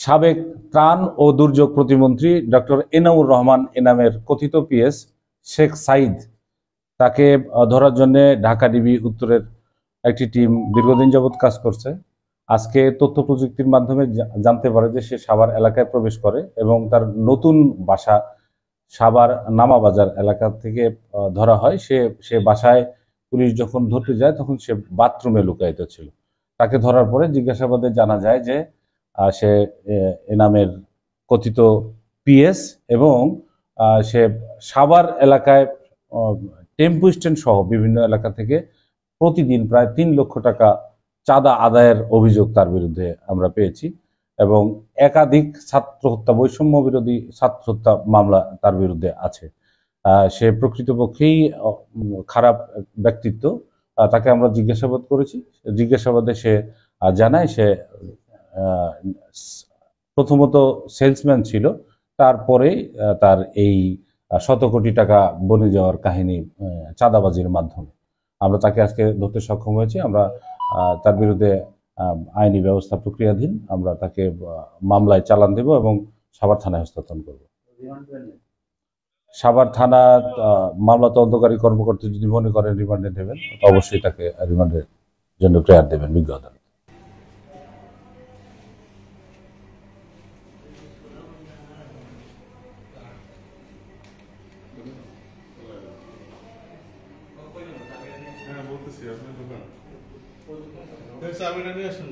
সাবেক ত্রাণ ও দুর্যোগ প্রতিমন্ত্রী ডক্টর এনামুর রহমান এনামের কথিত পিএস শেখ সাইদ, তাকে ধরার জন্য ঢাকা ডিবি উত্তরের একটি টিম দীর্ঘদিন যাবৎ কাজ করছে। আজকে তথ্য প্রযুক্তির মাধ্যমে জানতে পারে যে সে সাভার এলাকায় প্রবেশ করে এবং তার নতুন বাসা সাভার নামাবাজার এলাকা থেকে ধরা হয়। সে বাসায় পুলিশ যখন ধরতে যায় তখন সে বাথরুমে লুকায়িত ছিল। তাকে ধরার পরে জিজ্ঞাসাবাদে জানা যায় যে সে এনামের কথিত পিএস এবং সে সাভার এলাকায় টেম্পু স্ট্যান্ড সহ বিভিন্ন এলাকা থেকে প্রতিদিন প্রায় ৩ লক্ষ টাকা চাঁদা আদায়ের অভিযোগ তার বিরুদ্ধে আমরা পেয়েছি এবং একাধিক ছাত্র হত্যা, বৈষম্য বিরোধী ছাত্র হত্যা মামলা তার বিরুদ্ধে আছে। সে প্রকৃতপক্ষেই খারাপ ব্যক্তিত্ব। তাকে আমরা জিজ্ঞাসাবাদ করেছি। জিজ্ঞাসাবাদে সে জানায় সে প্রথমত সেলসম্যান ছিল, তারপরে তার এই ১০০ কোটি টাকা বনে যাওয়ার কাহিনী চাঁদাবাজির মাধ্যমে। আমরা তাকে আজকে ধরতে সক্ষম হয়েছি। আমরা তার বিরুদ্ধে আইনি ব্যবস্থা প্রক্রিয়াধীন। আমরা তাকে মামলায় চালান দেব এবং সাভার থানায় হস্তান্তর করব। সাভার থানা মামলা তদন্তকারী কর্মকর্তা যদি মনে করেন রিমান্ডে নেবেন, অবশ্যই তাকে রিমান্ডের জন্য প্রেয়ার দেবেন বিজ্ঞ আদালত। বলতেছি আপনি দোকান চাবিটা নিয়ে আসুন।